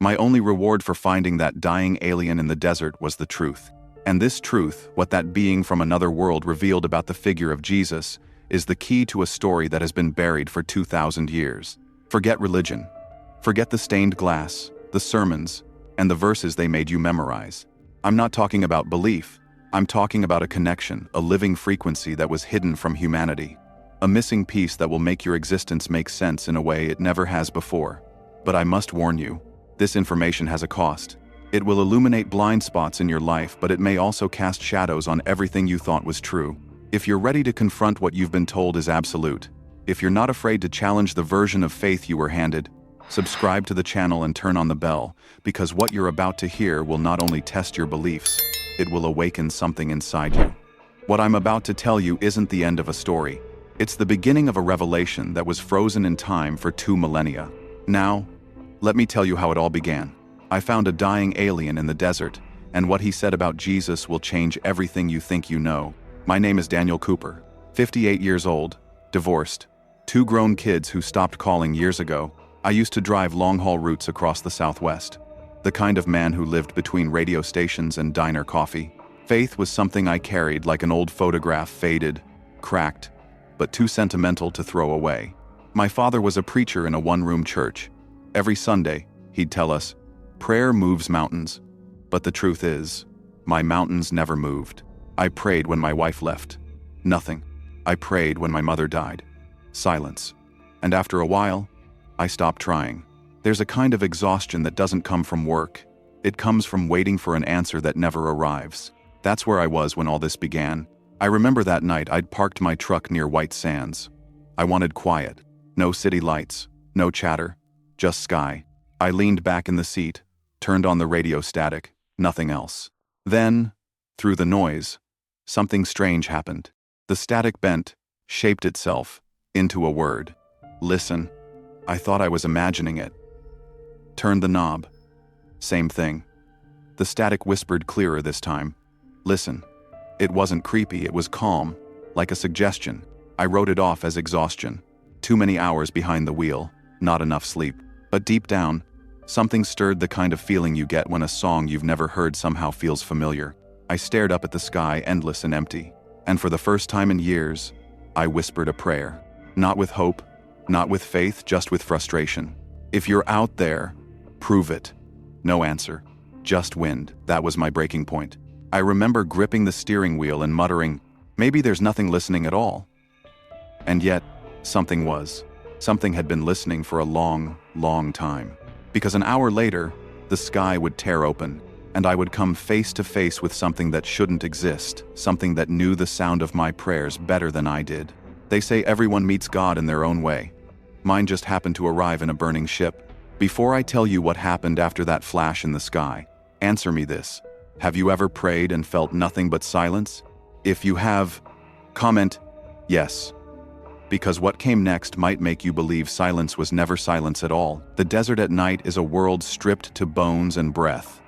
My only reward for finding that dying alien in the desert was the truth. And this truth, what that being from another world revealed about the figure of Jesus, is the key to a story that has been buried for 2,000 years. Forget religion. Forget the stained glass, the sermons, and the verses they made you memorize. I'm not talking about belief. I'm talking about a connection, a living frequency that was hidden from humanity. A missing piece that will make your existence make sense in a way it never has before. But I must warn you, this information has a cost. It will illuminate blind spots in your life, but it may also cast shadows on everything you thought was true. If you're ready to confront what you've been told is absolute, if you're not afraid to challenge the version of faith you were handed, subscribe to the channel and turn on the bell, because what you're about to hear will not only test your beliefs, it will awaken something inside you. What I'm about to tell you isn't the end of a story. It's the beginning of a revelation that was frozen in time for 2 millennia. Now, let me tell you how it all began. I found a dying alien in the desert, and what he said about Jesus will change everything you think you know. My name is Daniel Cooper, 58 years old, divorced, 2 grown kids who stopped calling years ago. I used to drive long-haul routes across the Southwest. The kind of man who lived between radio stations and diner coffee. Faith was something I carried like an old photograph, faded, cracked, but too sentimental to throw away. My father was a preacher in a one-room church. Every Sunday, he'd tell us, "Prayer moves mountains." But the truth is, my mountains never moved. I prayed when my wife left. Nothing. I prayed when my mother died. Silence. And after a while, I stopped trying. There's a kind of exhaustion that doesn't come from work. It comes from waiting for an answer that never arrives. That's where I was when all this began. I remember that night I'd parked my truck near White Sands. I wanted quiet. No city lights. No chatter. Just sky. I leaned back in the seat, turned on the radio static, nothing else. Then, through the noise, something strange happened. The static bent, shaped itself, into a word. Listen. I thought I was imagining it. Turned the knob. Same thing. The static whispered clearer this time. Listen. It wasn't creepy, it was calm, like a suggestion. I wrote it off as exhaustion. Too many hours behind the wheel, not enough sleep. But deep down, something stirred the kind of feeling you get when a song you've never heard somehow feels familiar. I stared up at the sky, endless and empty. And for the first time in years, I whispered a prayer. Not with hope, not with faith, just with frustration. If you're out there, prove it. No answer. Just wind. That was my breaking point. I remember gripping the steering wheel and muttering, maybe there's nothing listening at all. And yet, something was. Something had been listening for a long, long time. Because an hour later, the sky would tear open, and I would come face to face with something that shouldn't exist, something that knew the sound of my prayers better than I did. They say everyone meets God in their own way. Mine just happened to arrive in a burning ship. Before I tell you what happened after that flash in the sky, answer me this. Have you ever prayed and felt nothing but silence? If you have, comment, yes. Because what came next might make you believe silence was never silence at all. The desert at night is a world stripped to bones and breath.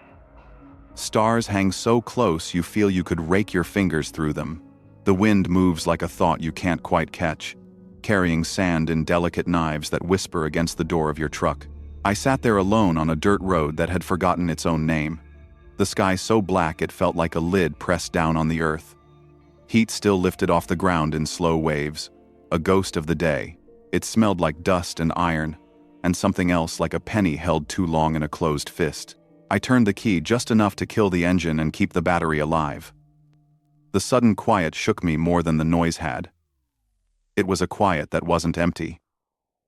Stars hang so close you feel you could rake your fingers through them. The wind moves like a thought you can't quite catch, carrying sand in delicate knives that whisper against the door of your truck. I sat there alone on a dirt road that had forgotten its own name. The sky so black it felt like a lid pressed down on the earth. Heat still lifted off the ground in slow waves. A ghost of the day. It smelled like dust and iron, and something else like a penny held too long in a closed fist. I turned the key just enough to kill the engine and keep the battery alive. The sudden quiet shook me more than the noise had. It was a quiet that wasn't empty.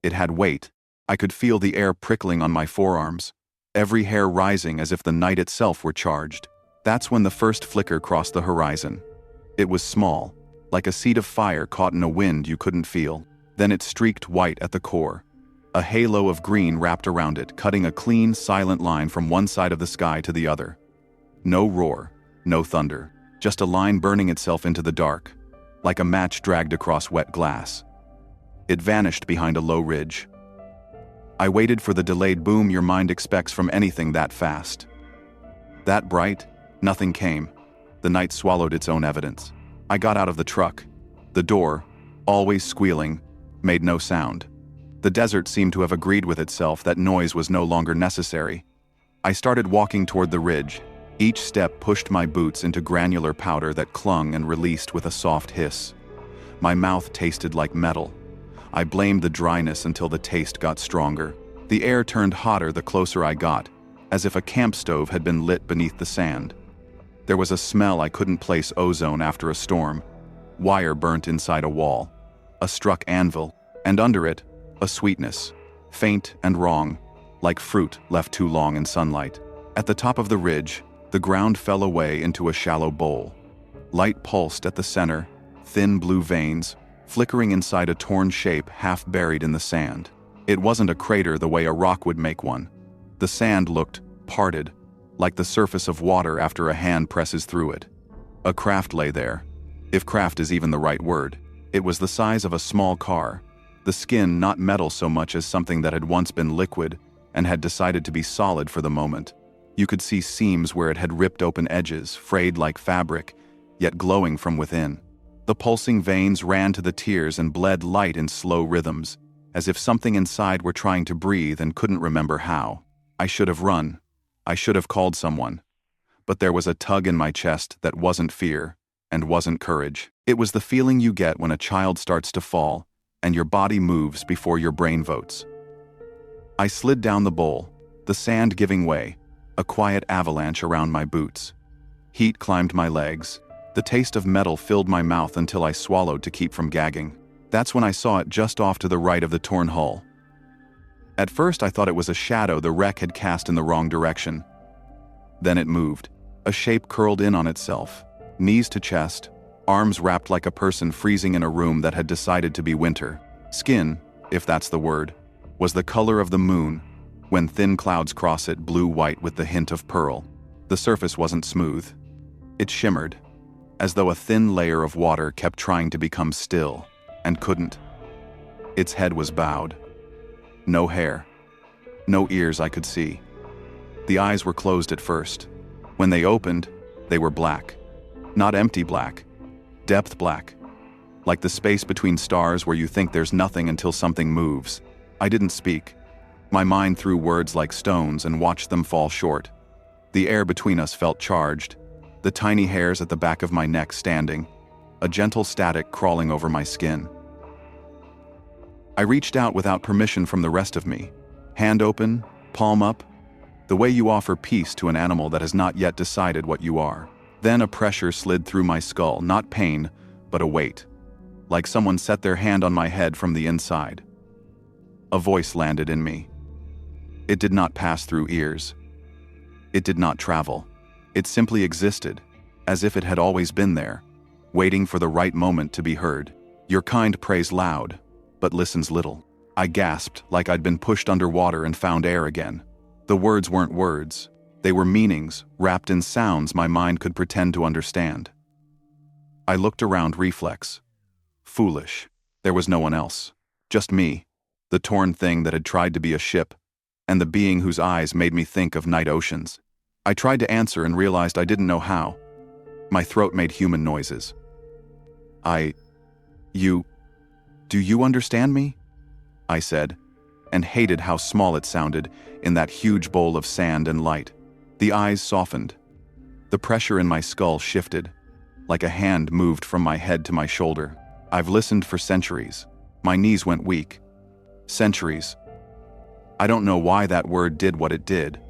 It had weight. I could feel the air prickling on my forearms, every hair rising as if the night itself were charged. That's when the first flicker crossed the horizon. It was small, like a seed of fire caught in a wind you couldn't feel. Then it streaked white at the core. A halo of green wrapped around it, cutting a clean, silent line from one side of the sky to the other. No roar, no thunder, just a line burning itself into the dark, like a match dragged across wet glass. It vanished behind a low ridge. I waited for the delayed boom your mind expects from anything that fast. That bright, nothing came. The night swallowed its own evidence. I got out of the truck. The door, always squealing, made no sound. The desert seemed to have agreed with itself that noise was no longer necessary. I started walking toward the ridge. Each step pushed my boots into granular powder that clung and released with a soft hiss. My mouth tasted like metal. I blamed the dryness until the taste got stronger. The air turned hotter the closer I got, as if a camp stove had been lit beneath the sand. There was a smell I couldn't place ozone after a storm. Wire burnt inside a wall. A struck anvil, and under it, a sweetness, faint and wrong, like fruit left too long in sunlight. At the top of the ridge, the ground fell away into a shallow bowl. Light pulsed at the center, thin blue veins, flickering inside a torn shape half buried in the sand. It wasn't a crater the way a rock would make one. The sand looked parted, like the surface of water after a hand presses through it. A craft lay there, if craft is even the right word. It was the size of a small car, the skin not metal so much as something that had once been liquid and had decided to be solid for the moment. You could see seams where it had ripped open edges, frayed like fabric, yet glowing from within. The pulsing veins ran to the tears and bled light in slow rhythms, as if something inside were trying to breathe and couldn't remember how. I should have run. I should have called someone. But there was a tug in my chest that wasn't fear and wasn't courage. It was the feeling you get when a child starts to fall and your body moves before your brain votes. I slid down the bowl, the sand giving way, a quiet avalanche around my boots. Heat climbed my legs. The taste of metal filled my mouth until I swallowed to keep from gagging. That's when I saw it just off to the right of the torn hull. At first I thought it was a shadow the wreck had cast in the wrong direction. Then it moved. A shape curled in on itself, knees to chest, arms wrapped like a person freezing in a room that had decided to be winter. Skin, if that's the word, was the color of the moon, when thin clouds cross it blue-white with the hint of pearl. The surface wasn't smooth. It shimmered, as though a thin layer of water kept trying to become still, and couldn't. Its head was bowed. No hair. No ears I could see. The eyes were closed at first. When they opened, they were black. Not empty black. Depth black. Like the space between stars where you think there's nothing until something moves. I didn't speak. My mind threw words like stones and watched them fall short. The air between us felt charged, the tiny hairs at the back of my neck standing, a gentle static crawling over my skin. I reached out without permission from the rest of me, hand open, palm up, the way you offer peace to an animal that has not yet decided what you are. Then a pressure slid through my skull, not pain, but a weight, like someone set their hand on my head from the inside. A voice landed in me. It did not pass through ears. It did not travel. It simply existed, as if it had always been there, waiting for the right moment to be heard. Your kind prays loud, but listens little. I gasped like I'd been pushed underwater and found air again. The words weren't words. They were meanings, wrapped in sounds my mind could pretend to understand. I looked around, reflex. Foolish. There was no one else. Just me, the torn thing that had tried to be a ship, and the being whose eyes made me think of night oceans. I tried to answer and realized I didn't know how. My throat made human noises. Do you understand me? I said, and hated how small it sounded in that huge bowl of sand and light. The eyes softened. The pressure in my skull shifted, like a hand moved from my head to my shoulder. I've listened for centuries. My knees went weak. Centuries. I don't know why that word did what it did.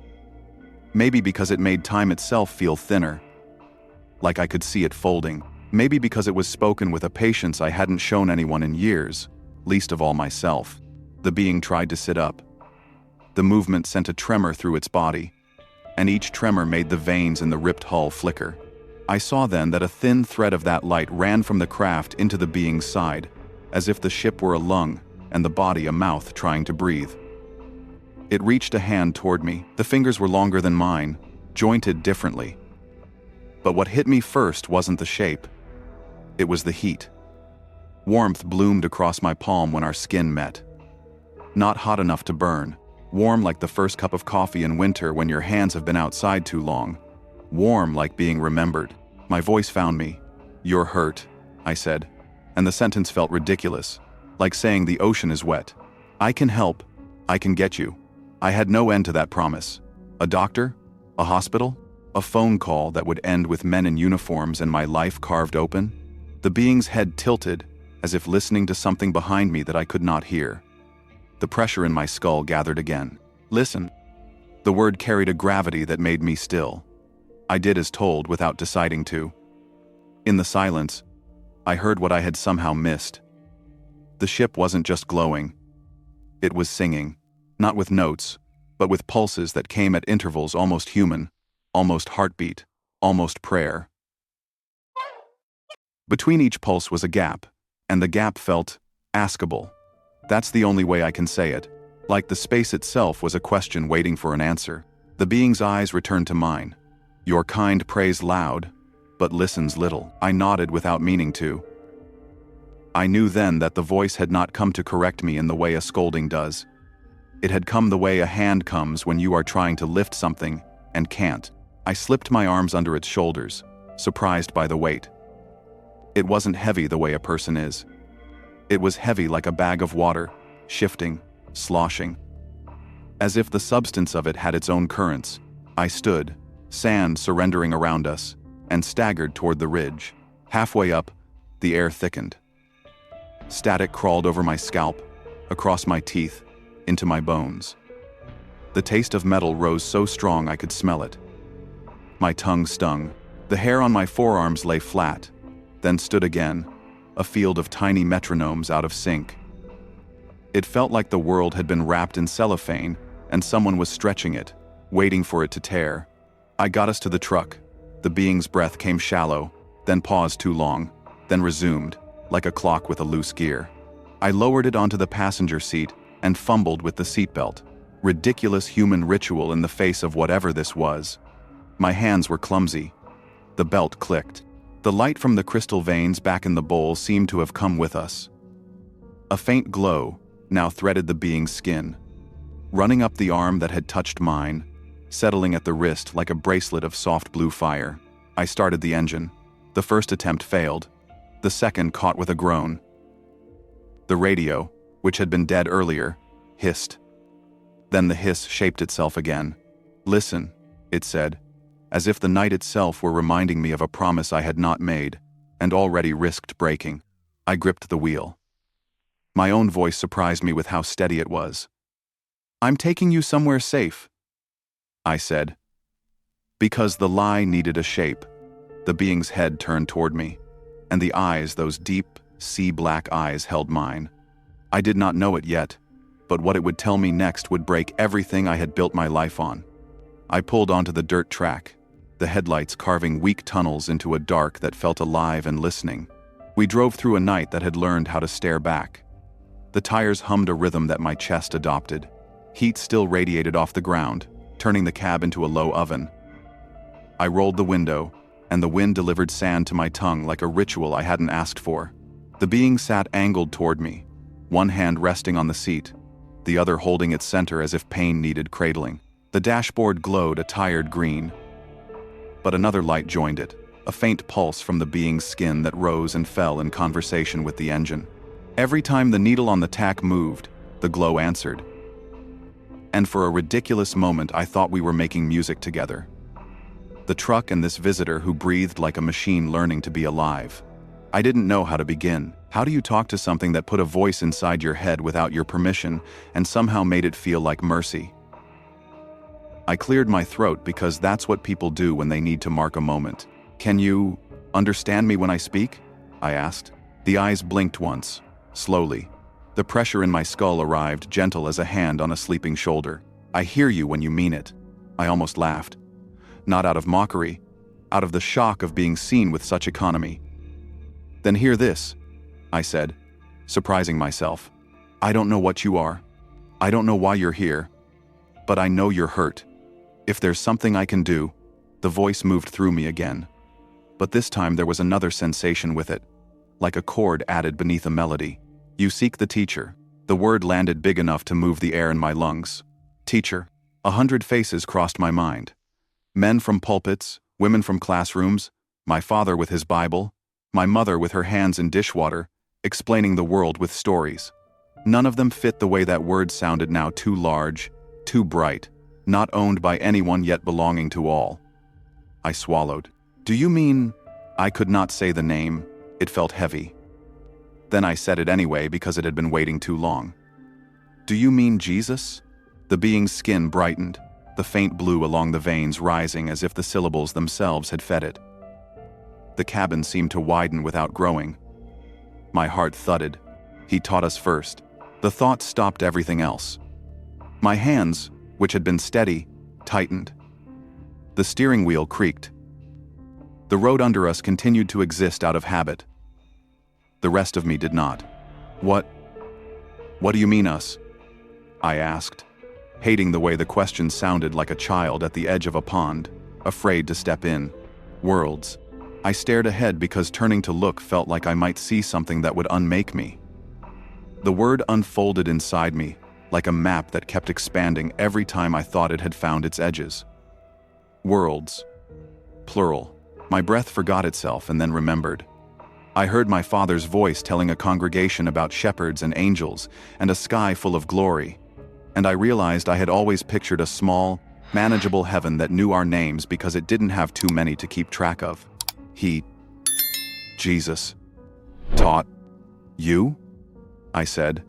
Maybe because it made time itself feel thinner, like I could see it folding. Maybe because it was spoken with a patience I hadn't shown anyone in years, least of all myself. The being tried to sit up. The movement sent a tremor through its body, and each tremor made the veins in the ripped hull flicker. I saw then that a thin thread of that light ran from the craft into the being's side, as if the ship were a lung and the body a mouth trying to breathe. It reached a hand toward me. The fingers were longer than mine, jointed differently. But what hit me first wasn't the shape. It was the heat. Warmth bloomed across my palm when our skin met. Not hot enough to burn. Warm like the first cup of coffee in winter when your hands have been outside too long. Warm like being remembered. My voice found me. "You're hurt," I said, and the sentence felt ridiculous, like saying the ocean is wet. "I can help. I can get you." I had no end to that promise. A doctor? A hospital? A phone call that would end with men in uniforms and my life carved open? The being's head tilted, as if listening to something behind me that I could not hear. The pressure in my skull gathered again. Listen. The word carried a gravity that made me still. I did as told without deciding to. In the silence, I heard what I had somehow missed. The ship wasn't just glowing. It was singing, not with notes, but with pulses that came at intervals almost human, almost heartbeat, almost prayer. Between each pulse was a gap, and the gap felt askable. That's the only way I can say it. Like the space itself was a question waiting for an answer. The being's eyes returned to mine. Your kind prays loud, but listens little. I nodded without meaning to. I knew then that the voice had not come to correct me in the way a scolding does. It had come the way a hand comes when you are trying to lift something and can't. I slipped my arms under its shoulders, surprised by the weight. It wasn't heavy the way a person is. It was heavy like a bag of water, shifting, sloshing. As if the substance of it had its own currents, I stood, sand surrendering around us, and staggered toward the ridge. Halfway up, the air thickened. Static crawled over my scalp, across my teeth, into my bones. The taste of metal rose so strong I could smell it. My tongue stung. The hair on my forearms lay flat, then stood again, a field of tiny metronomes out of sync. It felt like the world had been wrapped in cellophane and someone was stretching it, waiting for it to tear. I got us to the truck. The being's breath came shallow, then paused too long, then resumed, like a clock with a loose gear. I lowered it onto the passenger seat and fumbled with the seatbelt. Ridiculous human ritual in the face of whatever this was. My hands were clumsy. The belt clicked. The light from the crystal veins back in the bowl seemed to have come with us. A faint glow now threaded the being's skin, running up the arm that had touched mine, settling at the wrist like a bracelet of soft blue fire. I started the engine. The first attempt failed. The second caught with a groan. The radio, which had been dead earlier, hissed. Then the hiss shaped itself again. Listen, it said, as if the night itself were reminding me of a promise I had not made, and already risked breaking. I gripped the wheel. My own voice surprised me with how steady it was. I'm taking you somewhere safe, I said. Because the lie needed a shape. The being's head turned toward me, and the eyes, those deep, sea-black eyes, held mine. I did not know it yet, but what it would tell me next would break everything I had built my life on. I pulled onto the dirt track, the headlights carving weak tunnels into a dark that felt alive and listening. We drove through a night that had learned how to stare back. The tires hummed a rhythm that my chest adopted. Heat still radiated off the ground, turning the cab into a low oven. I rolled the window, and the wind delivered sand to my tongue like a ritual I hadn't asked for. The being sat angled toward me, one hand resting on the seat, the other holding its center as if pain needed cradling. The dashboard glowed a tired green. But another light joined it, a faint pulse from the being's skin that rose and fell in conversation with the engine. Every time the needle on the tack moved, the glow answered. And for a ridiculous moment I thought we were making music together. The truck and this visitor who breathed like a machine learning to be alive. I didn't know how to begin. How do you talk to something that put a voice inside your head without your permission and somehow made it feel like mercy? I cleared my throat because that's what people do when they need to mark a moment. Can you understand me when I speak? I asked. The eyes blinked once, slowly. The pressure in my skull arrived, gentle as a hand on a sleeping shoulder. I hear you when you mean it. I almost laughed. Not out of mockery, out of the shock of being seen with such economy. Then hear this, I said, surprising myself. I don't know what you are. I don't know why you're here. But I know you're hurt. If there's something I can do, the voice moved through me again. But this time there was another sensation with it, like a chord added beneath a melody. You seek the teacher. The word landed big enough to move the air in my lungs. Teacher. 100 faces crossed my mind. Men from pulpits, women from classrooms, my father with his Bible, my mother with her hands in dishwater, explaining the world with stories. None of them fit the way that word sounded now, too large, too bright, not owned by anyone yet belonging to all. I swallowed. Do you mean? I could not say the name. It felt heavy. Then I said it anyway because it had been waiting too long. Do you mean Jesus? The being's skin brightened, the faint blue along the veins rising as if the syllables themselves had fed it. The cabin seemed to widen without growing. My heart thudded. He taught us first. The thought stopped everything else. My hands, which had been steady, tightened. The steering wheel creaked. The road under us continued to exist out of habit. The rest of me did not. What do you mean us? I asked, hating the way the question sounded like a child at the edge of a pond, afraid to step in. Worlds. I stared ahead because turning to look felt like I might see something that would unmake me. The word unfolded inside me, like a map that kept expanding every time I thought it had found its edges. Worlds. Plural. My breath forgot itself and then remembered. I heard my Father's voice telling a congregation about shepherds and angels and a sky full of glory, and I realized I had always pictured a small, manageable heaven that knew our names because it didn't have too many to keep track of. Jesus, taught you? I said,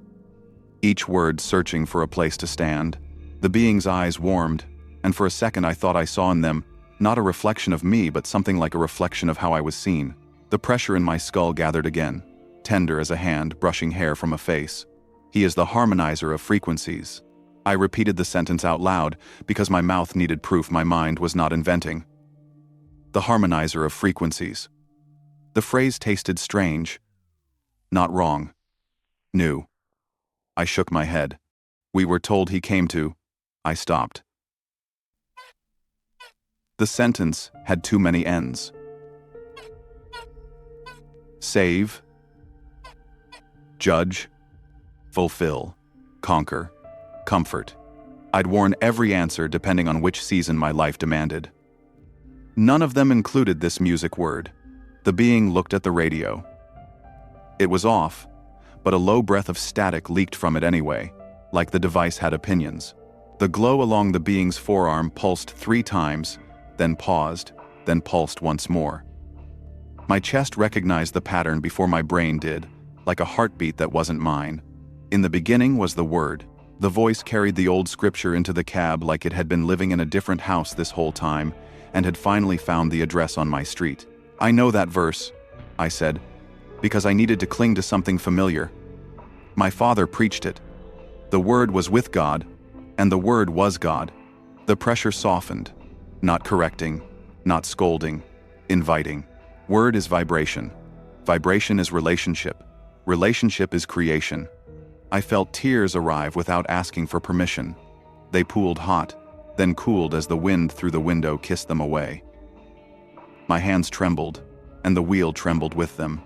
each word searching for a place to stand. The being's eyes warmed, and for a second I thought I saw in them not a reflection of me, but something like a reflection of how I was seen. The pressure in my skull gathered again, tender as a hand brushing hair from a face. He is the harmonizer of frequencies. I repeated the sentence out loud because my mouth needed proof my mind was not inventing. The harmonizer of frequencies. The phrase tasted strange. Not wrong. New. I shook my head. We were told he came to. I stopped. The sentence had too many ends. Save. Judge. Fulfill. Conquer. Comfort. I'd worn every answer depending on which season my life demanded. None of them included this music word. The being looked at the radio. It was off, but a low breath of static leaked from it anyway, like the device had opinions. The glow along the being's forearm pulsed 3 times, then paused, then pulsed once more. My chest recognized the pattern before my brain did, like a heartbeat that wasn't mine. In the beginning was the word. The voice carried the old scripture into the cab like it had been living in a different house this whole time and had finally found the address on my street. I know that verse, I said, because I needed to cling to something familiar. My father preached it. The Word was with God, and the Word was God. The pressure softened, not correcting, not scolding, inviting. Word is vibration. Vibration is relationship. Relationship is creation. I felt tears arrive without asking for permission. They pooled hot, then cooled as the wind through the window kissed them away. My hands trembled, and the wheel trembled with them.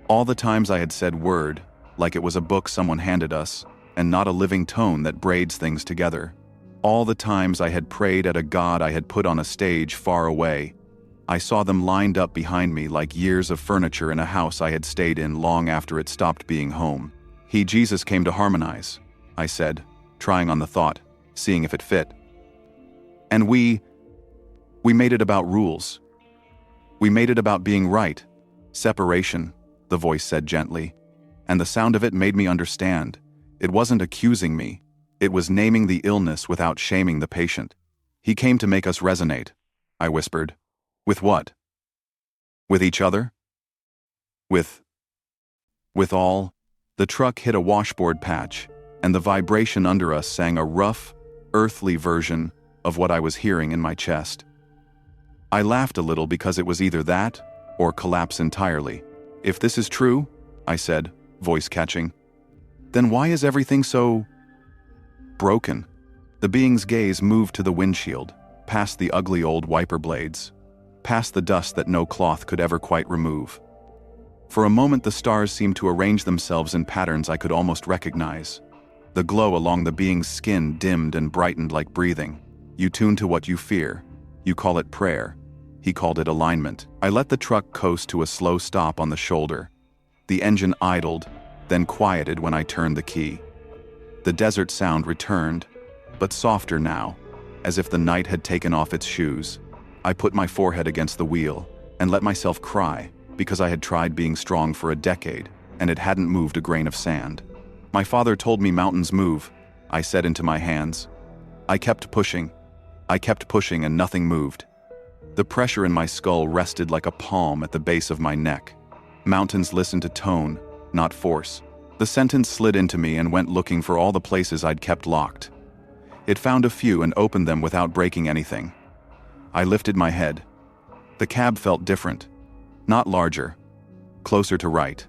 All the times I had said word, like it was a book someone handed us, and not a living tone that braids things together. All the times I had prayed at a God I had put on a stage far away. I saw them lined up behind me like years of furniture in a house I had stayed in long after it stopped being home. Jesus came to harmonize, I said, trying on the thought, seeing if it fit. And we made it about rules. We made it about being right. Separation, the voice said gently, and the sound of it made me understand. It wasn't accusing me. It was naming the illness without shaming the patient. He came to make us resonate, I whispered. With what? With each other? With all? The truck hit a washboard patch, and the vibration under us sang a rough, earthly version of what I was hearing in my chest. I laughed a little because it was either that or collapse entirely. If this is true, I said, voice catching, then why is everything so broken? The being's gaze moved to the windshield, past the ugly old wiper blades, past the dust that no cloth could ever quite remove. For a moment the stars seemed to arrange themselves in patterns I could almost recognize. The glow along the being's skin dimmed and brightened like breathing. You tune to what you fear. You call it prayer. He called it alignment. I let the truck coast to a slow stop on the shoulder. The engine idled, then quieted when I turned the key. The desert sound returned, but softer now, as if the night had taken off its shoes. I put my forehead against the wheel and let myself cry because I had tried being strong for a decade and it hadn't moved a grain of sand. My father told me mountains move, I said into my hands. I kept pushing and nothing moved. The pressure in my skull rested like a palm at the base of my neck. Mountains listen to tone, not force. The sentence slid into me and went looking for all the places I'd kept locked. It found a few and opened them without breaking anything. I lifted my head. The cab felt different. Not larger. Closer to right.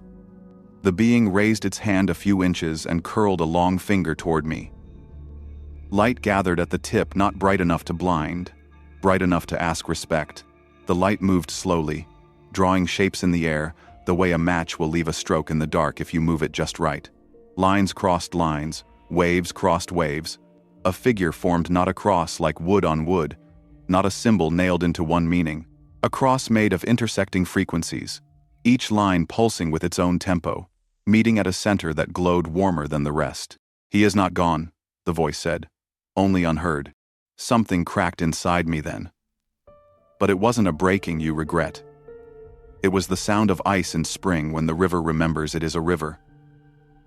The being raised its hand a few inches and curled a long finger toward me. Light gathered at the tip, not bright enough to blind, bright enough to ask respect. The light moved slowly, drawing shapes in the air, the way a match will leave a stroke in the dark if you move it just right. Lines crossed lines, waves crossed waves. A figure formed not a cross like wood on wood, not a symbol nailed into one meaning. A cross made of intersecting frequencies, each line pulsing with its own tempo, meeting at a center that glowed warmer than the rest. "He is not gone," the voice said, only unheard. Something cracked inside me then. But it wasn't a breaking you regret. It was the sound of ice in spring when the river remembers it is a river.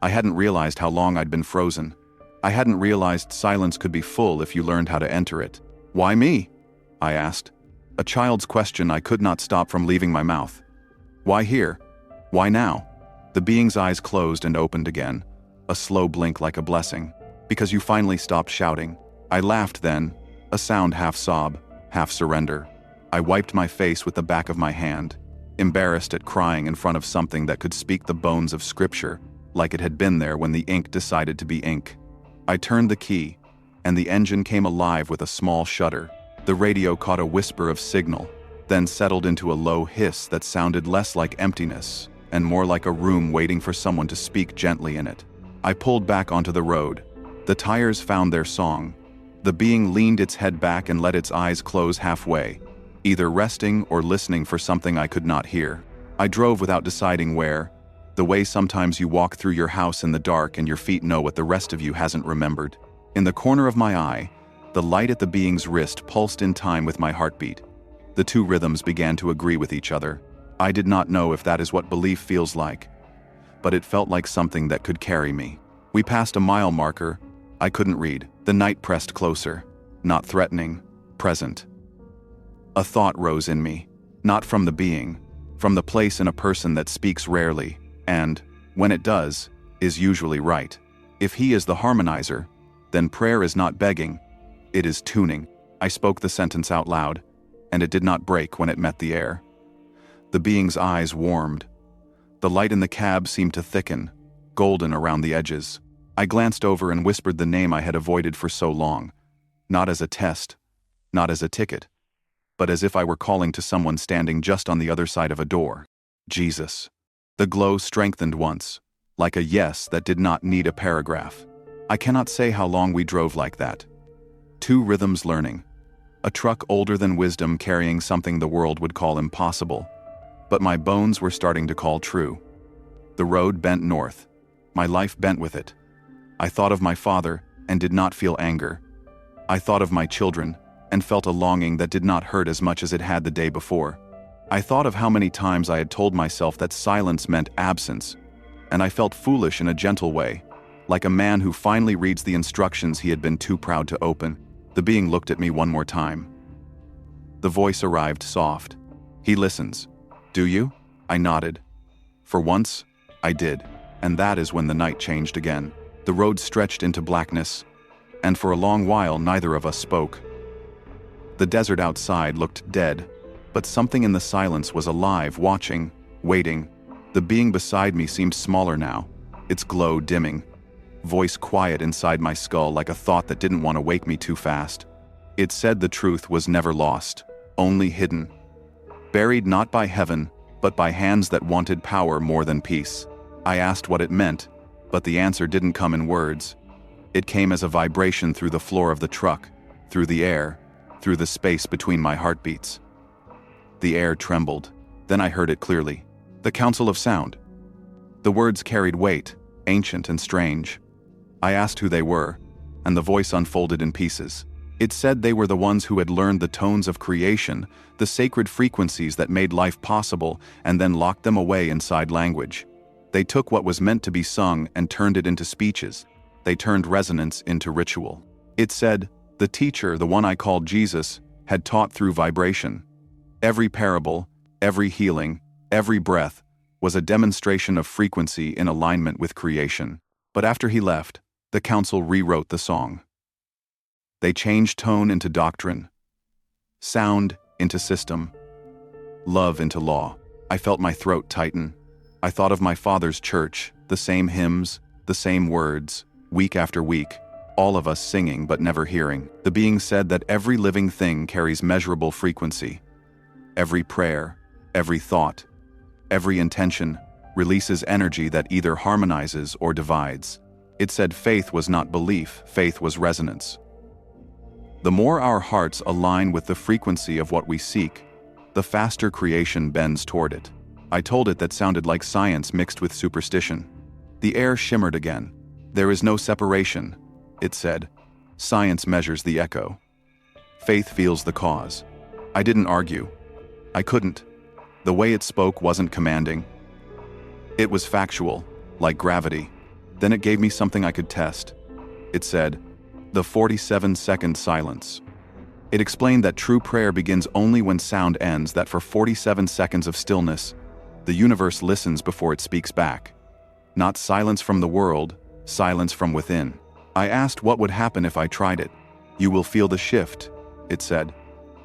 I hadn't realized how long I'd been frozen. I hadn't realized silence could be full if you learned how to enter it. "Why me?" I asked. A child's question I could not stop from leaving my mouth. "Why here? Why now?" The being's eyes closed and opened again, a slow blink like a blessing. "Because you finally stopped shouting." I laughed then, a sound half sob, half surrender. I wiped my face with the back of my hand, embarrassed at crying in front of something that could speak the bones of scripture, like it had been there when the ink decided to be ink. I turned the key, and the engine came alive with a small shudder. The radio caught a whisper of signal, then settled into a low hiss that sounded less like emptiness and more like a room waiting for someone to speak gently in it. I pulled back onto the road. The tires found their song. The being leaned its head back and let its eyes close halfway, either resting or listening for something I could not hear. I drove without deciding where, the way sometimes you walk through your house in the dark and your feet know what the rest of you hasn't remembered. In the corner of my eye, the light at the being's wrist pulsed in time with my heartbeat. The two rhythms began to agree with each other. I did not know if that is what belief feels like, but it felt like something that could carry me. We passed a mile marker. I couldn't read. The night pressed closer, not threatening, present. A thought rose in me, not from the being, from the place in a person that speaks rarely, and, when it does, is usually right. If he is the harmonizer, then prayer is not begging, it is tuning. I spoke the sentence out loud, and it did not break when it met the air. The being's eyes warmed. The light in the cab seemed to thicken, golden around the edges. I glanced over and whispered the name I had avoided for so long, not as a test, not as a ticket, but as if I were calling to someone standing just on the other side of a door. Jesus. The glow strengthened once, like a yes that did not need a paragraph. I cannot say how long we drove like that. Two rhythms learning. A truck older than wisdom carrying something the world would call impossible. But my bones were starting to call true. The road bent north. My life bent with it. I thought of my father and did not feel anger. I thought of my children and felt a longing that did not hurt as much as it had the day before. I thought of how many times I had told myself that silence meant absence, and I felt foolish in a gentle way, like a man who finally reads the instructions he had been too proud to open. The being looked at me one more time. The voice arrived soft. "He listens. Do you?" I nodded. For once, I did, and that is when the night changed again. The road stretched into blackness, and for a long while neither of us spoke. The desert outside looked dead, but something in the silence was alive, watching, waiting. The being beside me seemed smaller now, its glow dimming. Voice quiet inside my skull like a thought that didn't want to wake me too fast. It said the truth was never lost, only hidden. Buried not by heaven, but by hands that wanted power more than peace. I asked what it meant, but the answer didn't come in words. It came as a vibration through the floor of the truck, through the air, through the space between my heartbeats. The air trembled. Then I heard it clearly. The Council of Sound. The words carried weight, ancient and strange. I asked who they were, and the voice unfolded in pieces. It said they were the ones who had learned the tones of creation, the sacred frequencies that made life possible, and then locked them away inside language. They took what was meant to be sung and turned it into speeches. They turned resonance into ritual. It said, the teacher, the one I called Jesus, had taught through vibration. Every parable, every healing, every breath was a demonstration of frequency in alignment with creation. But after he left, the council rewrote the song. They changed tone into doctrine, sound into system, love into law. I felt my throat tighten. I thought of my father's church, the same hymns, the same words, week after week, all of us singing but never hearing. The being said that every living thing carries measurable frequency. Every prayer, every thought, every intention releases energy that either harmonizes or divides. It said faith was not belief, faith was resonance. The more our hearts align with the frequency of what we seek, the faster creation bends toward it. I told it that sounded like science mixed with superstition. The air shimmered again. There is no separation, it said. Science measures the echo. Faith feels the cause. I didn't argue. I couldn't. The way it spoke wasn't commanding. It was factual, like gravity. Then it gave me something I could test. It said, the 47-second silence. It explained that true prayer begins only when sound ends, that for 47 seconds of stillness, the universe listens before it speaks back. Not silence from the world, silence from within. I asked what would happen if I tried it. You will feel the shift, it said.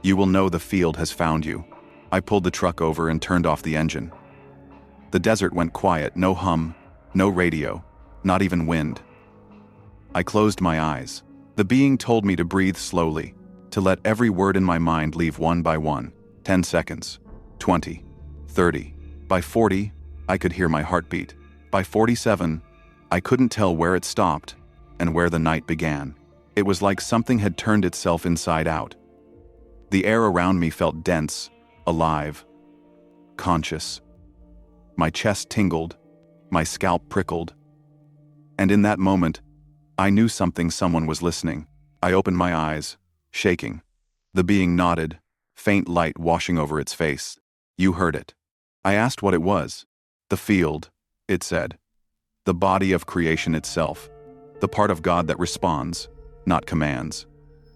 You will know the field has found you. I pulled the truck over and turned off the engine. The desert went quiet, no hum, no radio, not even wind. I closed my eyes. The being told me to breathe slowly, to let every word in my mind leave one by one. 10 seconds, 20, 30. By 40, I could hear my heartbeat. By 47, I couldn't tell where it stopped and where the night began. It was like something had turned itself inside out. The air around me felt dense, alive, conscious. My chest tingled, my scalp prickled. And in that moment, I knew someone was listening. I opened my eyes, shaking. The being nodded, faint light washing over its face. You heard it. I asked what it was. The field, it said. The body of creation itself. The part of God that responds, not commands.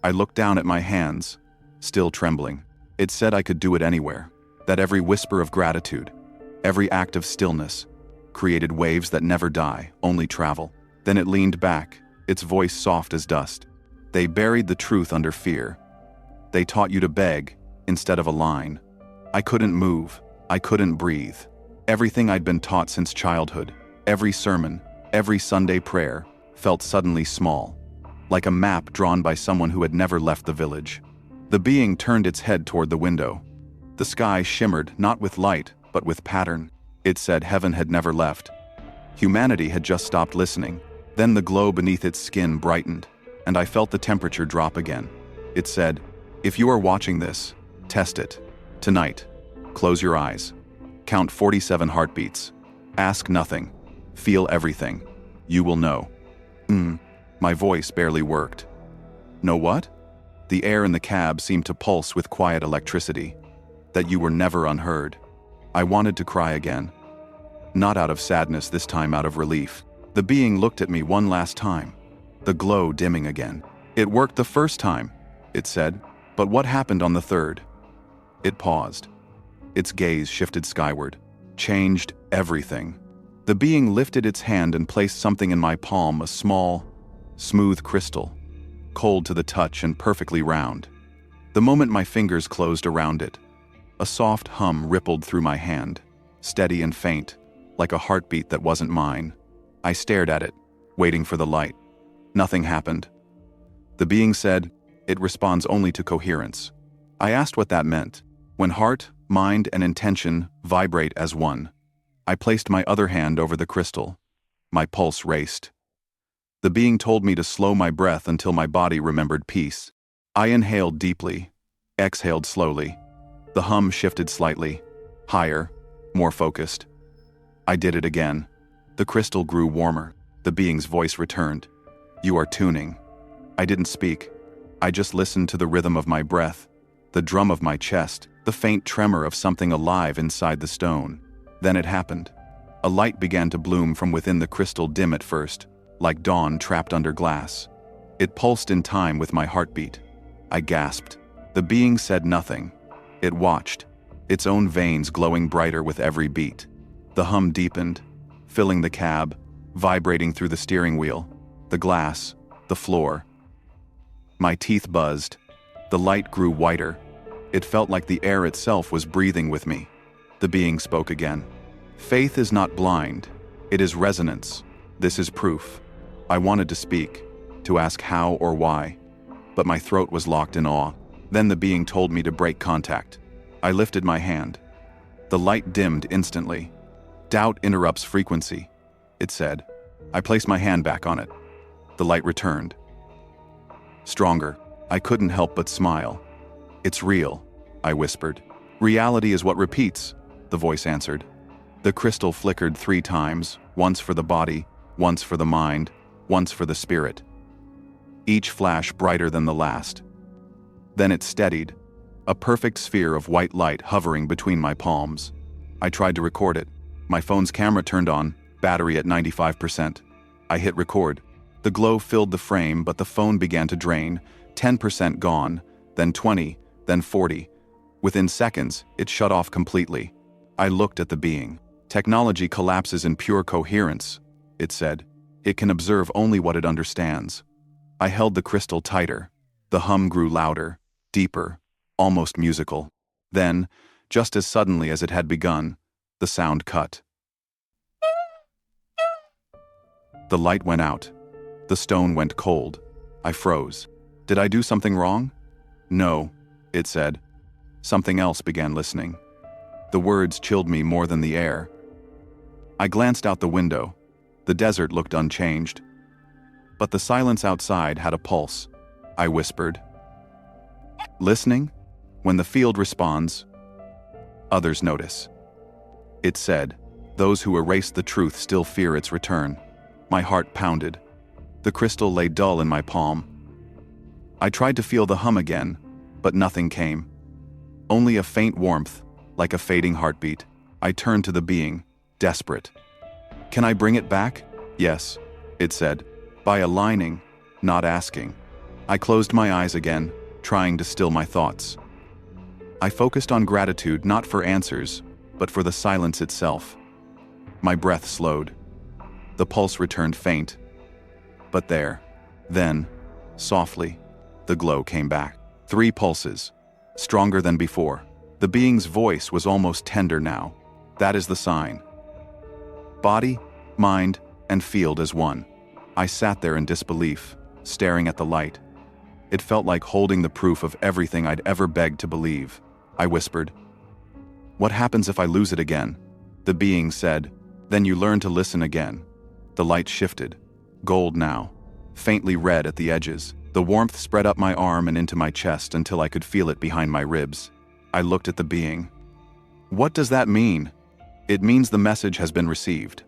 I looked down at my hands, still trembling. It said I could do it anywhere. That every whisper of gratitude, every act of stillness, created waves that never die, only travel. Then it leaned back, its voice soft as dust. They buried the truth under fear. They taught you to beg instead of align. I couldn't move. I couldn't breathe. Everything I'd been taught since childhood, every sermon, every Sunday prayer, felt suddenly small, like a map drawn by someone who had never left the village. The being turned its head toward the window. The sky shimmered, not with light, but with pattern. It said heaven had never left. Humanity had just stopped listening. Then the glow beneath its skin brightened, and I felt the temperature drop again. It said, if you are watching this, test it. Tonight, close your eyes. Count 47 heartbeats. Ask nothing. Feel everything. You will know. My voice barely worked. Know what? The air in the cab seemed to pulse with quiet electricity. That you were never unheard. I wanted to cry again. Not out of sadness, this time out of relief. The being looked at me one last time, the glow dimming again. It worked the first time, it said, but what happened on the third? It paused. Its gaze shifted skyward, changed everything. The being lifted its hand and placed something in my palm, a small, smooth crystal, cold to the touch and perfectly round. The moment my fingers closed around it, a soft hum rippled through my hand, steady and faint, like a heartbeat that wasn't mine. I stared at it, waiting for the light. Nothing happened. The being said, it responds only to coherence. I asked what that meant. When heart, mind, and intention vibrate as one. I placed my other hand over the crystal. My pulse raced. The being told me to slow my breath until my body remembered peace. I inhaled deeply, exhaled slowly. The hum shifted slightly, higher, more focused. I did it again. The crystal grew warmer. The being's voice returned. You are tuning. I didn't speak. I just listened to the rhythm of my breath, the drum of my chest, the faint tremor of something alive inside the stone. Then it happened. A light began to bloom from within the crystal, dim at first, like dawn trapped under glass. It pulsed in time with my heartbeat. I gasped. The being said nothing. It watched, its own veins glowing brighter with every beat. The hum deepened, filling the cab, vibrating through the steering wheel, the glass, the floor. My teeth buzzed. The light grew whiter. It felt like the air itself was breathing with me. The being spoke again. Faith is not blind. It is resonance. This is proof. I wanted to speak, to ask how or why, but my throat was locked in awe. Then the being told me to break contact. I lifted my hand. The light dimmed instantly. Doubt interrupts frequency, it said. I placed my hand back on it. The light returned. Stronger. I couldn't help but smile. It's real, I whispered. Reality is what repeats, the voice answered. The crystal flickered 3 times, once for the body, once for the mind, once for the spirit. Each flash brighter than the last. Then it steadied, a perfect sphere of white light hovering between my palms. I tried to record it. My phone's camera turned on, battery at 95%. I hit record. The glow filled the frame, but the phone began to drain, 10% gone, then 20, then 40. Within seconds, it shut off completely. I looked at the being. Technology collapses in pure coherence, it said. It can observe only what it understands. I held the crystal tighter. The hum grew louder, deeper, almost musical. Then, just as suddenly as it had begun, the sound cut. The light went out. The stone went cold. I froze. Did I do something wrong? No, it said. Something else began listening. The words chilled me more than the air. I glanced out the window. The desert looked unchanged. But the silence outside had a pulse. I whispered. Listening? When the field responds, others notice. It said, those who erase the truth still fear its return. My heart pounded. The crystal lay dull in my palm. I tried to feel the hum again, but nothing came. Only a faint warmth, like a fading heartbeat. I turned to the being, desperate. Can I bring it back? Yes, it said, by aligning, not asking. I closed my eyes again, trying to still my thoughts. I focused on gratitude not for answers, but for the silence itself. My breath slowed. The pulse returned faint. But there, then, softly, the glow came back. 3 pulses, stronger than before. The being's voice was almost tender now. That is the sign. Body, mind, and field as one. I sat there in disbelief, staring at the light. It felt like holding the proof of everything I'd ever begged to believe. I whispered. What happens if I lose it again? The being said, then you learn to listen again. The light shifted, gold now, faintly red at the edges. The warmth spread up my arm and into my chest until I could feel it behind my ribs. I looked at the being. What does that mean? It means the message has been received.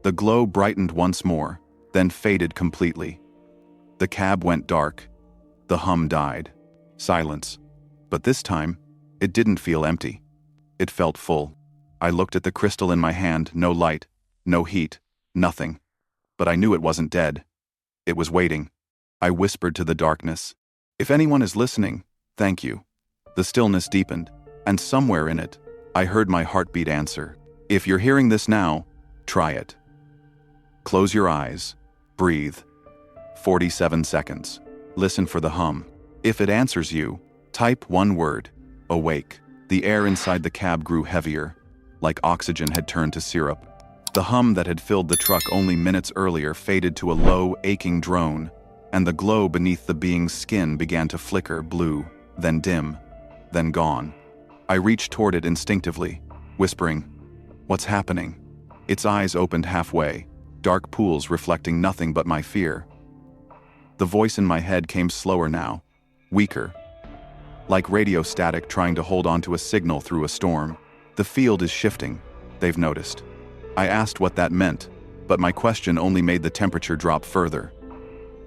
The glow brightened once more, then faded completely. The cab went dark. The hum died. Silence. But this time, it didn't feel empty. It felt full. I looked at the crystal in my hand, no light, no heat, nothing. But I knew it wasn't dead. It was waiting. I whispered to the darkness. If anyone is listening, thank you. The stillness deepened, and somewhere in it, I heard my heartbeat answer. If you're hearing this now, try it. Close your eyes. Breathe. 47 seconds. Listen for the hum. If it answers you, type one word. Awake. The air inside the cab grew heavier, like oxygen had turned to syrup. The hum that had filled the truck only minutes earlier faded to a low, aching drone, and the glow beneath the being's skin began to flicker blue, then dim, then gone. I reached toward it instinctively, whispering, "What's happening?" Its eyes opened halfway, dark pools reflecting nothing but my fear. The voice in my head came slower now, weaker, like radio static trying to hold on to a signal through a storm. The field is shifting, they've noticed. I asked what that meant, but my question only made the temperature drop further.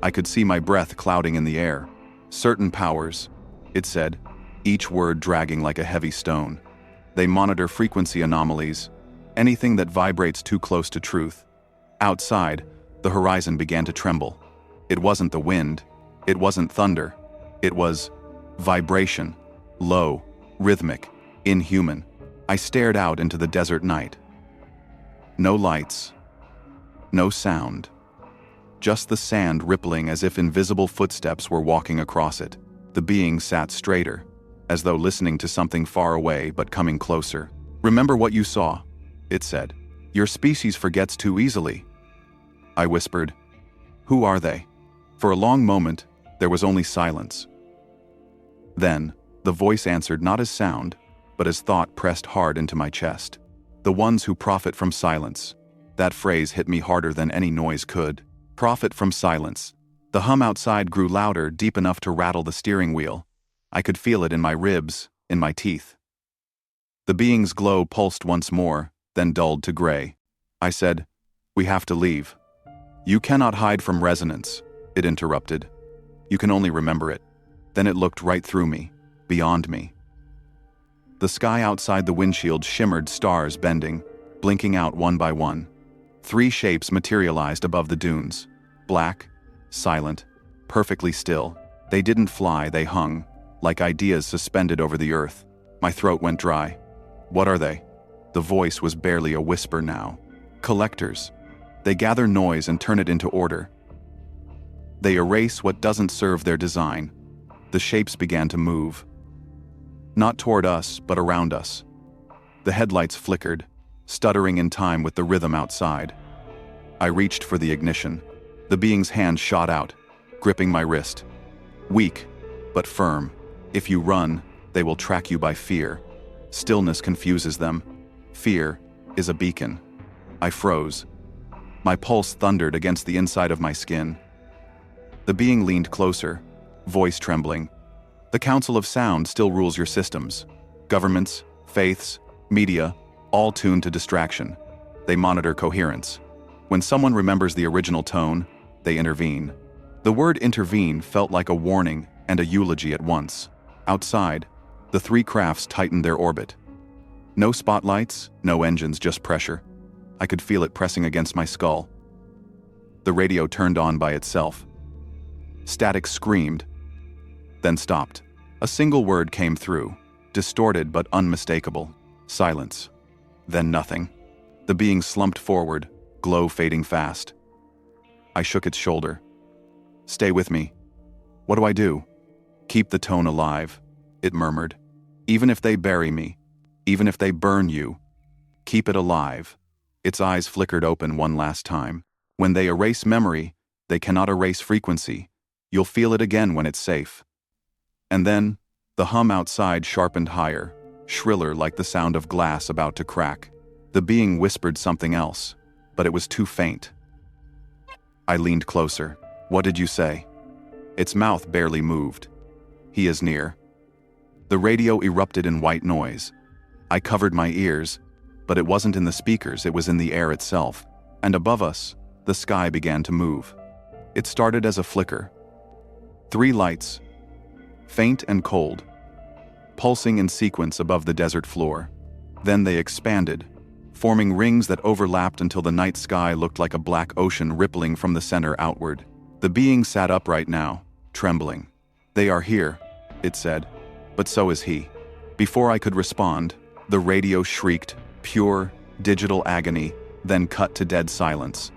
I could see my breath clouding in the air. Certain powers, it said, each word dragging like a heavy stone. They monitor frequency anomalies, anything that vibrates too close to truth. Outside, the horizon began to tremble. It wasn't the wind, it wasn't thunder. It was vibration, low, rhythmic, inhuman. I stared out into the desert night. No lights, no sound. Just the sand rippling as if invisible footsteps were walking across it. The being sat straighter, as though listening to something far away but coming closer. "Remember what you saw," it said. "Your species forgets too easily." I whispered, "Who are they?" For a long moment, there was only silence. Then, the voice answered not as sound, but as thought pressed hard into my chest. "The ones who profit from silence." That phrase hit me harder than any noise could. Profit from silence. The hum outside grew louder, deep enough to rattle the steering wheel. I could feel it in my ribs, in my teeth. The being's glow pulsed once more, then dulled to gray. I said, "We have to leave." "You cannot hide from resonance," it interrupted. "You can only remember it." Then it looked right through me, beyond me. The sky outside the windshield shimmered, stars bending, blinking out one by one. 3 shapes materialized above the dunes. Black, silent, perfectly still. They didn't fly, they hung, like ideas suspended over the earth. My throat went dry. "What are they?" The voice was barely a whisper now. "Collectors. They gather noise and turn it into order. They erase what doesn't serve their design." The shapes began to move. Not toward us, but around us. The headlights flickered, stuttering in time with the rhythm outside. I reached for the ignition. The being's hand shot out, gripping my wrist. Weak, but firm. If you run, they will track you by fear. Stillness confuses them. Fear is a beacon. I froze. My pulse thundered against the inside of my skin. The being leaned closer, voice trembling. "The Council of Sound still rules your systems. Governments, faiths, media, all tuned to distraction. They monitor coherence. When someone remembers the original tone, they intervene." The word intervene felt like a warning and a eulogy at once. Outside, the 3 crafts tightened their orbit. No spotlights, no engines, just pressure. I could feel it pressing against my skull. The radio turned on by itself. Static screamed, then stopped. A single word came through, distorted but unmistakable. Silence. Then nothing. The being slumped forward, glow fading fast. I shook its shoulder. "Stay with me." "What do I do?" "Keep the tone alive," it murmured. "Even if they bury me, even if they burn you, keep it alive." Its eyes flickered open one last time. "When they erase memory, they cannot erase frequency. You'll feel it again when it's safe." And then, the hum outside sharpened higher, shriller like the sound of glass about to crack. The being whispered something else, but it was too faint. I leaned closer. "What did you say?" Its mouth barely moved. "He is near." The radio erupted in white noise. I covered my ears, but it wasn't in the speakers, it was in the air itself. And above us, the sky began to move. It started as a flicker. 3 lights, faint and cold, pulsing in sequence above the desert floor. Then they expanded, forming rings that overlapped until the night sky looked like a black ocean rippling from the center outward. The being sat upright now, trembling. "They are here," it said, "but so is he." Before I could respond, the radio shrieked, pure, digital agony, then cut to dead silence.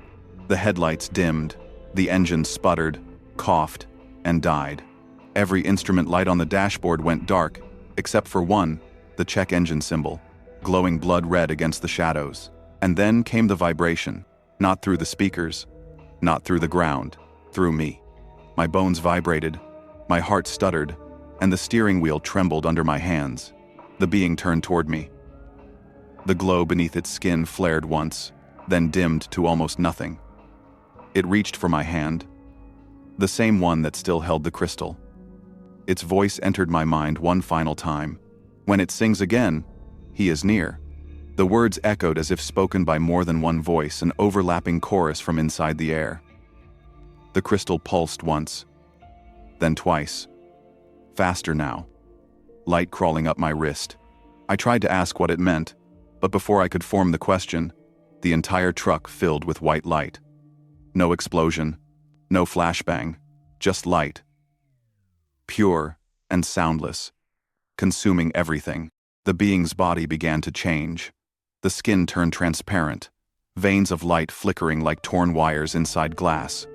The headlights dimmed, the engine sputtered, coughed, and died. Every instrument light on the dashboard went dark, except for one, the check engine symbol, glowing blood red against the shadows. And then came the vibration, not through the speakers, not through the ground, through me. My bones vibrated, my heart stuttered, and the steering wheel trembled under my hands. The being turned toward me. The glow beneath its skin flared once, then dimmed to almost nothing. It reached for my hand, the same one that still held the crystal. Its voice entered my mind one final time. "When it sings again, he is near." The words echoed as if spoken by more than one voice, an overlapping chorus from inside the air. The crystal pulsed once, then twice, faster now. Light crawling up my wrist. I tried to ask what it meant, but before I could form the question, the entire truck filled with white light. No explosion, no flashbang, just light. Pure and soundless, consuming everything. The being's body began to change. The skin turned transparent, veins of light flickering like torn wires inside glass.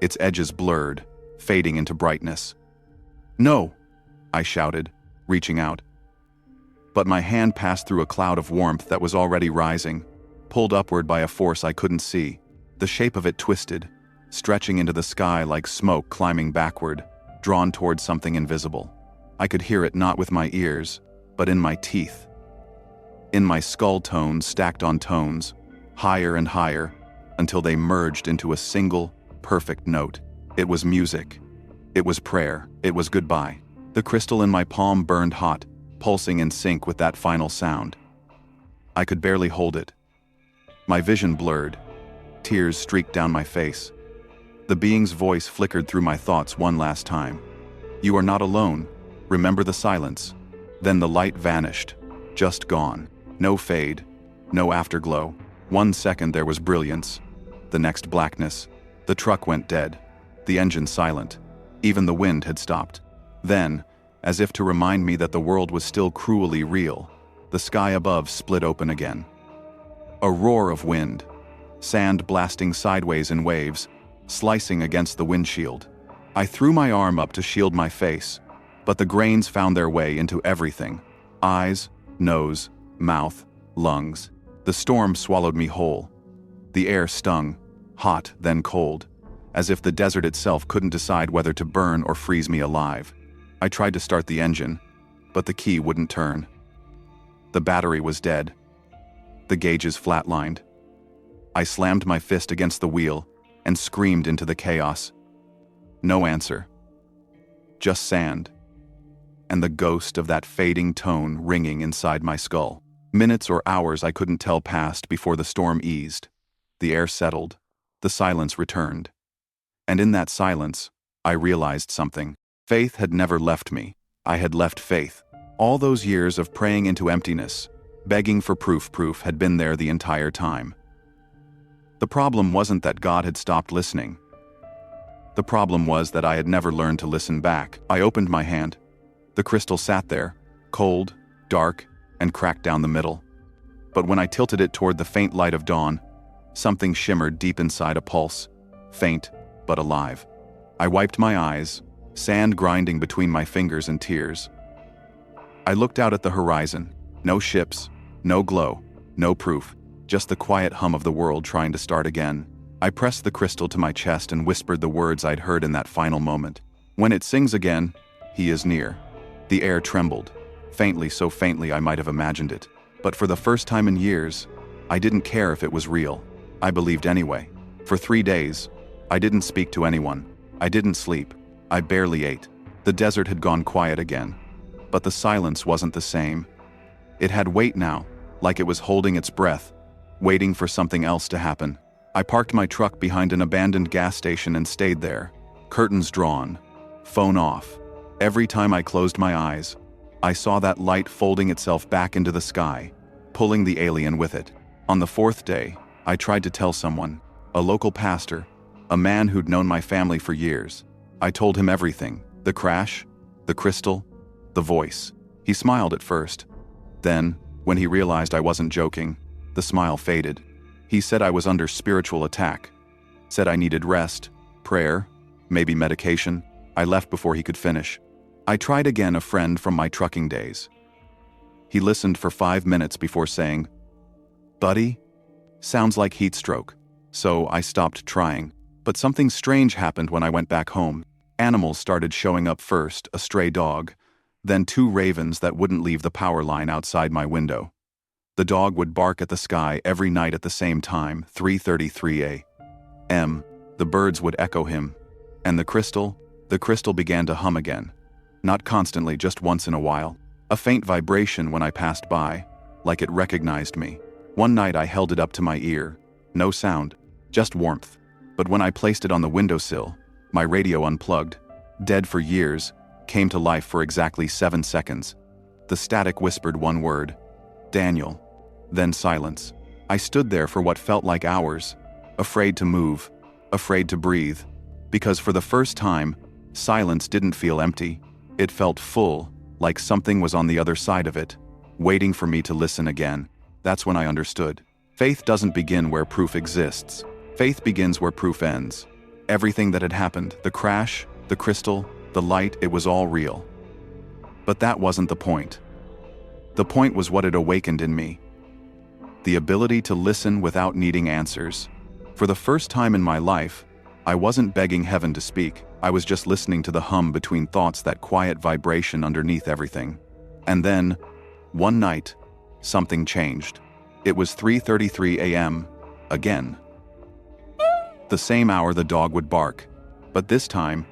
Its edges blurred, fading into brightness. "No!" I shouted, reaching out. But my hand passed through a cloud of warmth that was already rising, pulled upward by a force I couldn't see. The shape of it twisted, stretching into the sky like smoke climbing backward, drawn towards something invisible. I could hear it not with my ears, but in my teeth. In my skull tones stacked on tones, higher and higher, until they merged into a single, perfect note. It was music. It was prayer. It was goodbye. The crystal in my palm burned hot, pulsing in sync with that final sound. I could barely hold it. My vision blurred. Tears streaked down my face. The being's voice flickered through my thoughts one last time. "You are not alone. Remember the silence." Then the light vanished, just gone. No fade, no afterglow. 1 second there was brilliance. The next blackness. The truck went dead. The engine silent. Even the wind had stopped. Then, as if to remind me that the world was still cruelly real, the sky above split open again. A roar of wind. Sand blasting sideways in waves, slicing against the windshield. I threw my arm up to shield my face, but the grains found their way into everything. Eyes, nose, mouth, lungs. The storm swallowed me whole. The air stung, hot then cold, as if the desert itself couldn't decide whether to burn or freeze me alive. I tried to start the engine, but the key wouldn't turn. The battery was dead. The gauges flatlined. I slammed my fist against the wheel and screamed into the chaos. No answer. Just sand. And the ghost of that fading tone ringing inside my skull. Minutes or hours I couldn't tell passed before the storm eased. The air settled. The silence returned. And in that silence, I realized something. Faith had never left me. I had left faith. All those years of praying into emptiness, begging for proof had been there the entire time. The problem wasn't that God had stopped listening. The problem was that I had never learned to listen back. I opened my hand. The crystal sat there, cold, dark, and cracked down the middle. But when I tilted it toward the faint light of dawn, something shimmered deep inside a pulse, faint but alive. I wiped my eyes, sand grinding between my fingers and tears. I looked out at the horizon. No ships, no glow, no proof, just the quiet hum of the world trying to start again. I pressed the crystal to my chest and whispered the words I'd heard in that final moment. "When it sings again, he is near." The air trembled, faintly, so faintly I might have imagined it. But for the first time in years, I didn't care if it was real. I believed anyway. For 3 days, I didn't speak to anyone. I didn't sleep. I barely ate. The desert had gone quiet again. But the silence wasn't the same. It had weight now, like it was holding its breath, waiting for something else to happen. I parked my truck behind an abandoned gas station and stayed there, curtains drawn, phone off. Every time I closed my eyes, I saw that light folding itself back into the sky, pulling the alien with it. On the 4th day, I tried to tell someone, a local pastor, a man who'd known my family for years. I told him everything, the crash, the crystal, the voice. He smiled at first. Then, when he realized I wasn't joking, the smile faded. He said I was under spiritual attack, said I needed rest, prayer, maybe medication. I left before he could finish. I tried again, a friend from my trucking days. He listened for 5 minutes before saying, "Buddy, sounds like heat stroke." So I stopped trying. But something strange happened when I went back home. Animals started showing up first, a stray dog, then 2 ravens that wouldn't leave the power line outside my window. The dog would bark at the sky every night at the same time, 3:33 a.m. The birds would echo him. And the crystal began to hum again. Not constantly, just once in a while. A faint vibration when I passed by, like it recognized me. One night I held it up to my ear. No sound, just warmth. But when I placed it on the windowsill, my radio unplugged. Dead for years, came to life for exactly 7 seconds. The static whispered one word, "Daniel." Then silence. I stood there for what felt like hours, afraid to move, afraid to breathe, because for the first time, silence didn't feel empty. It felt full, like something was on the other side of it, waiting for me to listen again. That's when I understood. Faith doesn't begin where proof exists. Faith begins where proof ends. Everything that had happened, the crash, the crystal, the light, it was all real. But that wasn't the point. The point was what it awakened in me. The ability to listen without needing answers. For the first time in my life, I wasn't begging heaven to speak. I was just listening to the hum between thoughts, that quiet vibration underneath everything. And then, one night, something changed. It was 3:33 a.m. again. The same hour the dog would bark, but this time,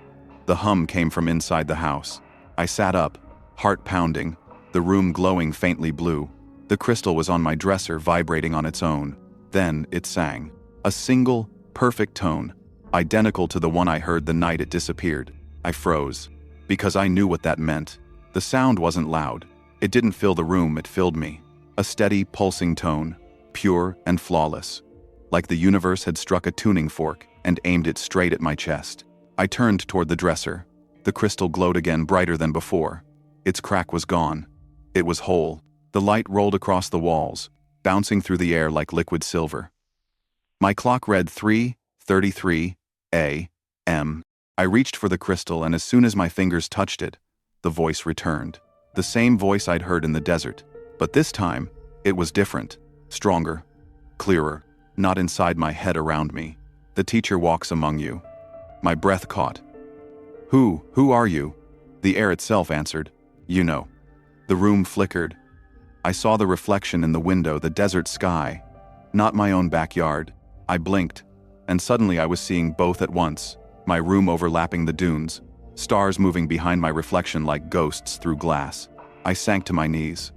the hum came from inside the house. I sat up, heart pounding, the room glowing faintly blue. The crystal was on my dresser, vibrating on its own. Then it sang. A single, perfect tone, identical to the one I heard the night it disappeared. I froze, because I knew what that meant. The sound wasn't loud. It didn't fill the room, it filled me. A steady, pulsing tone, pure and flawless. Like the universe had struck a tuning fork and aimed it straight at my chest. I turned toward the dresser. The crystal glowed again, brighter than before. Its crack was gone. It was whole. The light rolled across the walls, bouncing through the air like liquid silver. My clock read 3:33 a.m. I reached for the crystal, and as soon as my fingers touched it, the voice returned. The same voice I'd heard in the desert, but this time, it was different, stronger, clearer, not inside my head, around me. The teacher walks among you. My breath caught. Who are you? The air itself answered, you know. The room flickered. I saw the reflection in the window, the desert sky, not my own backyard. I blinked, and suddenly I was seeing both at once, my room overlapping the dunes, stars moving behind my reflection like ghosts through glass. I sank to my knees.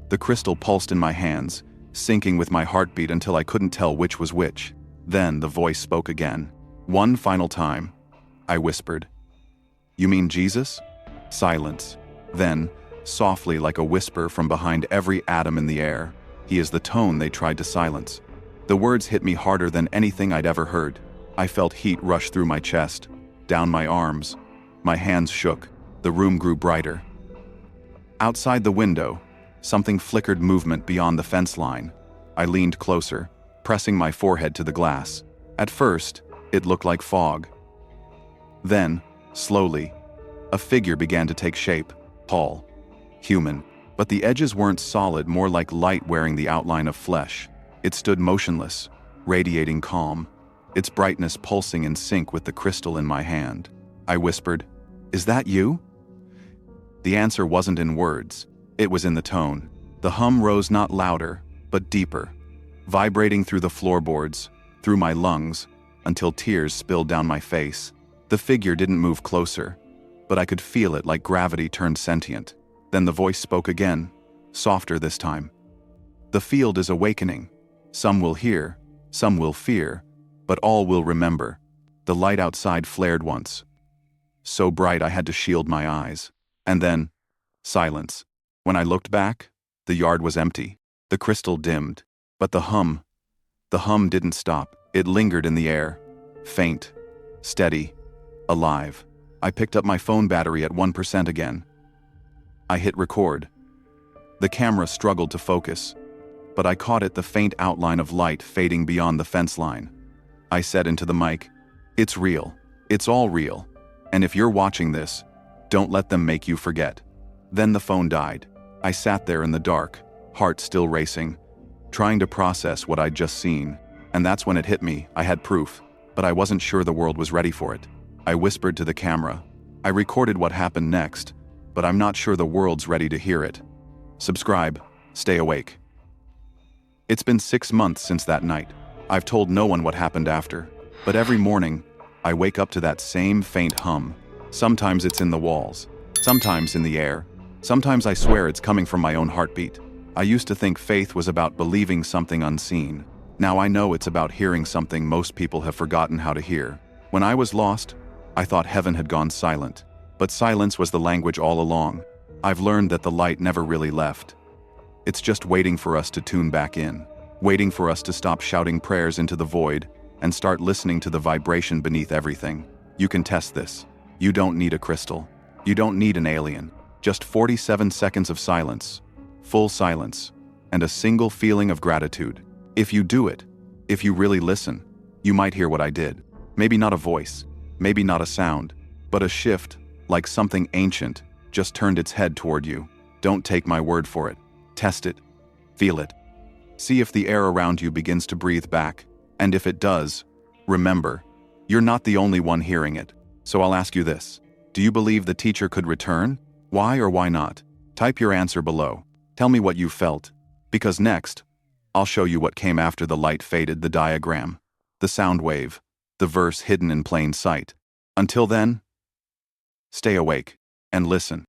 The crystal pulsed in my hands, syncing with my heartbeat until I couldn't tell which was which. Then the voice spoke again. One final time. I whispered, "You mean Jesus?" Silence. Then, softly like a whisper from behind every atom in the air, "He is the tone they tried to silence." The words hit me harder than anything I'd ever heard. I felt heat rush through my chest, down my arms. My hands shook. The room grew brighter. Outside the window, something flickered, movement beyond the fence line. I leaned closer, pressing my forehead to the glass. At first, it looked like fog. Then, slowly, a figure began to take shape, tall, human. But the edges weren't solid, more like light wearing the outline of flesh. It stood motionless, radiating calm, its brightness pulsing in sync with the crystal in my hand. I whispered, "Is that you?" The answer wasn't in words. It was in the tone. The hum rose not louder, but deeper, vibrating through the floorboards, through my lungs, until tears spilled down my face. The figure didn't move closer, but I could feel it like gravity turned sentient. Then the voice spoke again, softer this time. "The field is awakening. Some will hear, some will fear, but all will remember." The light outside flared once, so bright I had to shield my eyes. And then, silence. When I looked back, the yard was empty. The crystal dimmed, but the hum didn't stop. It lingered in the air, faint, steady, alive. I picked up my phone battery at 1% again. I hit record. The camera struggled to focus, but I caught it, the faint outline of light fading beyond the fence line. I said into the mic, "It's real. It's all real. And if you're watching this, don't let them make you forget." Then the phone died. I sat there in the dark, heart still racing, trying to process what I'd just seen. And that's when it hit me. I had proof, but I wasn't sure the world was ready for it. I whispered to the camera, "I recorded what happened next, but I'm not sure the world's ready to hear it. Subscribe, stay awake." It's been 6 months since that night. I've told no one what happened after, but every morning, I wake up to that same faint hum. Sometimes it's in the walls, sometimes in the air, sometimes I swear it's coming from my own heartbeat. I used to think faith was about believing something unseen. Now I know it's about hearing something most people have forgotten how to hear. When I was lost, I thought heaven had gone silent. But silence was the language all along. I've learned that the light never really left. It's just waiting for us to tune back in, waiting for us to stop shouting prayers into the void and start listening to the vibration beneath everything. You can test this. You don't need a crystal. You don't need an alien. Just 47 seconds of silence, full silence, and a single feeling of gratitude. If you do it, if you really listen, you might hear what I did. Maybe not a voice, maybe not a sound, but a shift, like something ancient, just turned its head toward you. Don't take my word for it. Test it. Feel it. See if the air around you begins to breathe back. And if it does, remember, you're not the only one hearing it. So I'll ask you this. Do you believe the teacher could return? Why or why not? Type your answer below. Tell me what you felt. Because next, I'll show you what came after the light faded, the diagram, the sound wave, the verse hidden in plain sight. Until then, stay awake and listen.